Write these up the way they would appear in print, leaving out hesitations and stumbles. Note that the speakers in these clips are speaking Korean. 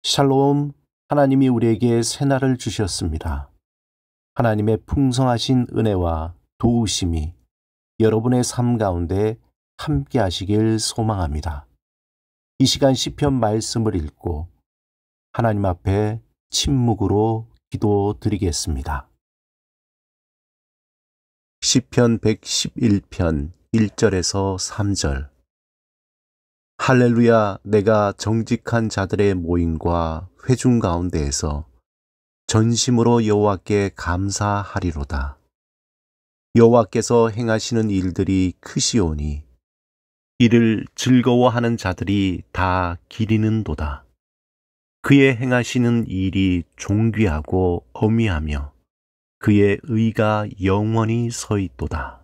샬롬, 하나님이 우리에게 새날을 주셨습니다. 하나님의 풍성하신 은혜와 도우심이 여러분의 삶 가운데 함께 하시길 소망합니다. 이 시간 시편 말씀을 읽고 하나님 앞에 침묵으로 기도드리겠습니다. 시편 111편 1절에서 3절. 할렐루야, 내가 정직한 자들의 모임과 회중 가운데에서 전심으로 여호와께 감사하리로다. 여호와께서 행하시는 일들이 크시오니 이를 즐거워하는 자들이 다 기리는도다. 그의 행하시는 일이 존귀하고 어미하며 그의 의가 영원히 서 있도다.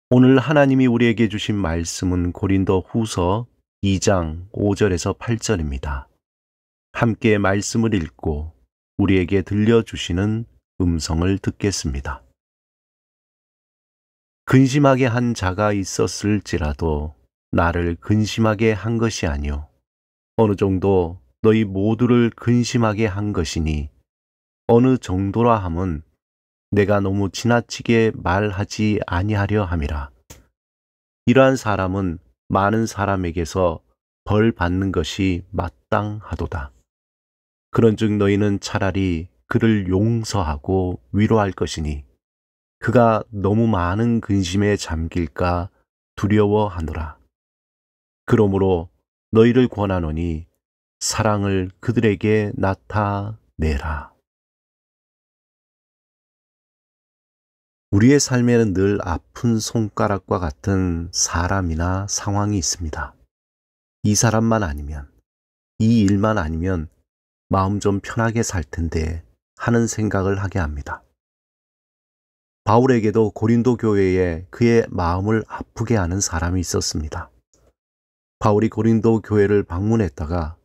오늘 하나님이 우리에게 주신 말씀은 고린도 후서 2장 5절에서 8절입니다. 함께 말씀을 읽고 우리에게 들려주시는 음성을 듣겠습니다. 근심하게 한 자가 있었을지라도 나를 근심하게 한 것이 아니요 어느 정도 너희 모두를 근심하게 한 것이니 어느 정도라 함은 내가 너무 지나치게 말하지 아니하려 함이라. 이러한 사람은 많은 사람에게서 벌 받는 것이 마땅하도다. 그런즉 너희는 차라리 그를 용서하고 위로할 것이니 그가 너무 많은 근심에 잠길까 두려워하노라. 그러므로 너희를 권하노니 사랑을 그들에게 나타내라. 우리의 삶에는 늘 아픈 손가락과 같은 사람이나 상황이 있습니다. 이 사람만 아니면, 이 일만 아니면 마음 좀 편하게 살 텐데 하는 생각을 하게 합니다. 바울에게도 고린도 교회에 그의 마음을 아프게 하는 사람이 있었습니다. 바울이 고린도 교회를 방문했다가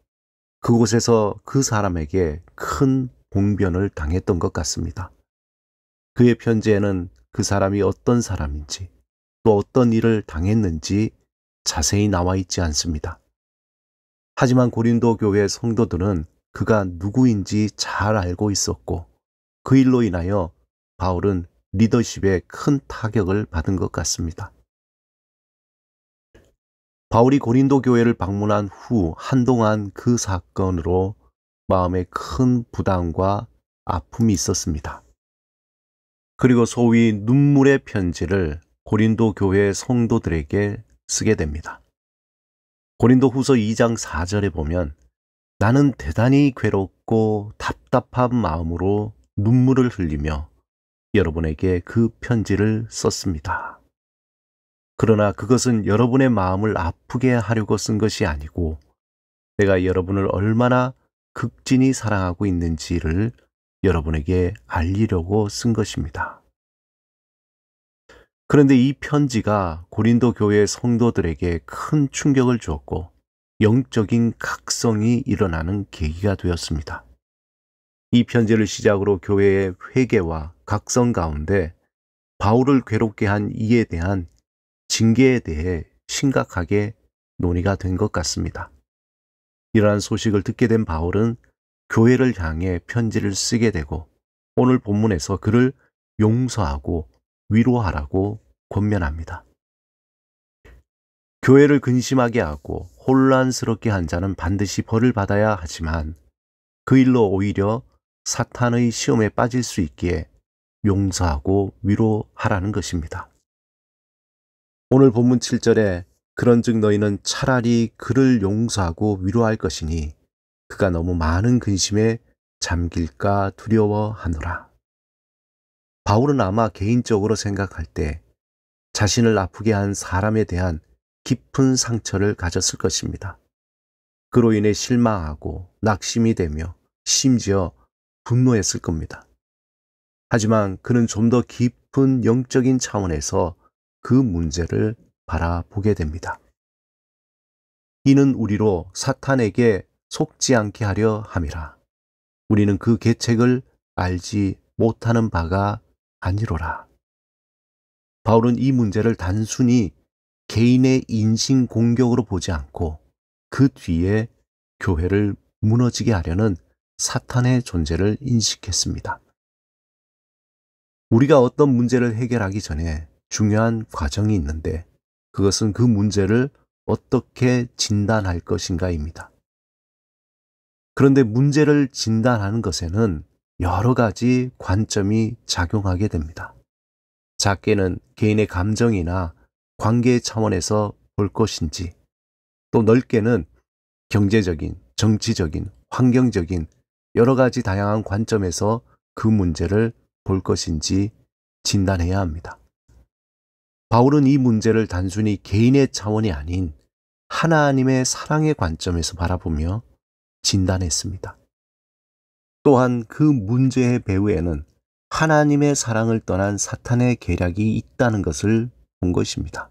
그곳에서 그 사람에게 큰 봉변을 당했던 것 같습니다. 그의 편지에는 그 사람이 어떤 사람인지 또 어떤 일을 당했는지 자세히 나와 있지 않습니다. 하지만 고린도 교회 성도들은 그가 누구인지 잘 알고 있었고 그 일로 인하여 바울은 리더십에 큰 타격을 받은 것 같습니다. 바울이 고린도 교회를 방문한 후 한동안 그 사건으로 마음에 큰 부담과 아픔이 있었습니다. 그리고 소위 눈물의 편지를 고린도 교회 성도들에게 쓰게 됩니다. 고린도 후서 2장 4절에 보면 나는 대단히 괴롭고 답답한 마음으로 눈물을 흘리며 여러분에게 그 편지를 썼습니다. 그러나 그것은 여러분의 마음을 아프게 하려고 쓴 것이 아니고 내가 여러분을 얼마나 극진히 사랑하고 있는지를 여러분에게 알리려고 쓴 것입니다. 그런데 이 편지가 고린도 교회 성도들에게 큰 충격을 주었고 영적인 각성이 일어나는 계기가 되었습니다. 이 편지를 시작으로 교회의 회개와 각성 가운데 바울을 괴롭게 한 이에 대한 징계에 대해 심각하게 논의가 된 것 같습니다. 이러한 소식을 듣게 된 바울은 교회를 향해 편지를 쓰게 되고 오늘 본문에서 그를 용서하고 위로하라고 권면합니다. 교회를 근심하게 하고 혼란스럽게 한 자는 반드시 벌을 받아야 하지만 그 일로 오히려 사탄의 시험에 빠질 수 있기에 용서하고 위로하라는 것입니다. 오늘 본문 7절에 그런즉 너희는 차라리 그를 용서하고 위로할 것이니 그가 너무 많은 근심에 잠길까 두려워하노라. 바울은 아마 개인적으로 생각할 때 자신을 아프게 한 사람에 대한 깊은 상처를 가졌을 것입니다. 그로 인해 실망하고 낙심이 되며 심지어 분노했을 겁니다. 하지만 그는 좀 더 깊은 영적인 차원에서 그 문제를 바라보게 됩니다. 이는 우리로 사탄에게 속지 않게 하려 함이라. 우리는 그 계책을 알지 못하는 바가 아니로라. 바울은 이 문제를 단순히 개인의 인신 공격으로 보지 않고 그 뒤에 교회를 무너지게 하려는 사탄의 존재를 인식했습니다. 우리가 어떤 문제를 해결하기 전에 중요한 과정이 있는데 그것은 그 문제를 어떻게 진단할 것인가입니다. 그런데 문제를 진단하는 것에는 여러 가지 관점이 작용하게 됩니다. 작게는 개인의 감정이나 관계 차원에서 볼 것인지, 또 넓게는 경제적인, 정치적인, 환경적인 여러 가지 다양한 관점에서 그 문제를 볼 것인지 진단해야 합니다. 바울은 이 문제를 단순히 개인의 차원이 아닌 하나님의 사랑의 관점에서 바라보며 진단했습니다. 또한 그 문제의 배후에는 하나님의 사랑을 떠난 사탄의 계략이 있다는 것을 본 것입니다.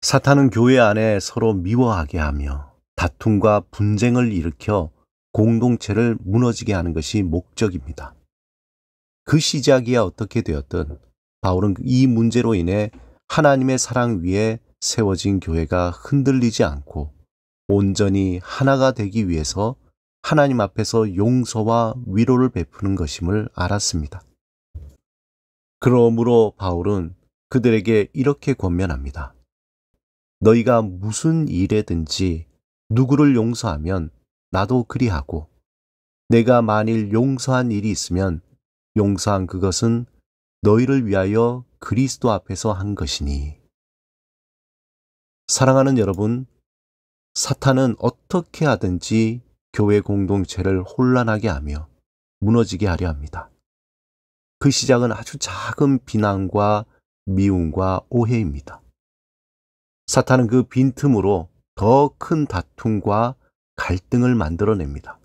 사탄은 교회 안에 서로 미워하게 하며 다툼과 분쟁을 일으켜 공동체를 무너지게 하는 것이 목적입니다. 그 시작이야 어떻게 되었든 바울은 이 문제로 인해 하나님의 사랑 위에 세워진 교회가 흔들리지 않고 온전히 하나가 되기 위해서 하나님 앞에서 용서와 위로를 베푸는 것임을 알았습니다. 그러므로 바울은 그들에게 이렇게 권면합니다. 너희가 무슨 일에든지 누구를 용서하면 나도 그리하고 내가 만일 용서한 일이 있으면 용서한 그것은 너희를 위하여 그리스도 앞에서 한 것이니. 사랑하는 여러분, 사탄은 어떻게 하든지 교회 공동체를 혼란하게 하며 무너지게 하려 합니다. 그 시작은 아주 작은 비난과 미움과 오해입니다. 사탄은 그 빈틈으로 더 큰 다툼과 갈등을 만들어냅니다.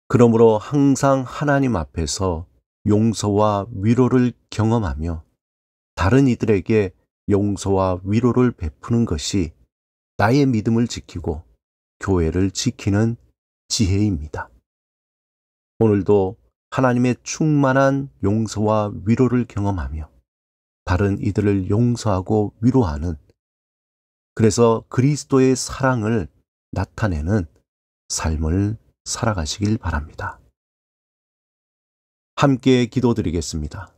그러므로 항상 하나님 앞에서 용서와 위로를 경험하며 다른 이들에게 용서와 위로를 베푸는 것이 나의 믿음을 지키고 교회를 지키는 지혜입니다. 오늘도 하나님의 충만한 용서와 위로를 경험하며 다른 이들을 용서하고 위로하는, 그래서 그리스도의 사랑을 나타내는 삶을 살아가시길 바랍니다. 함께 기도드리겠습니다.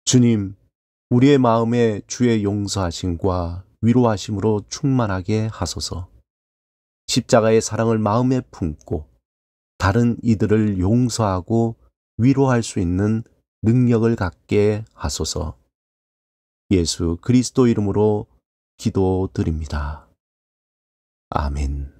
주님, 우리의 마음에 주의 용서하심과 위로하심으로 충만하게 하소서. 십자가의 사랑을 마음에 품고 다른 이들을 용서하고 위로할 수 있는 능력을 갖게 하소서. 예수 그리스도 이름으로 기도드립니다. 아멘.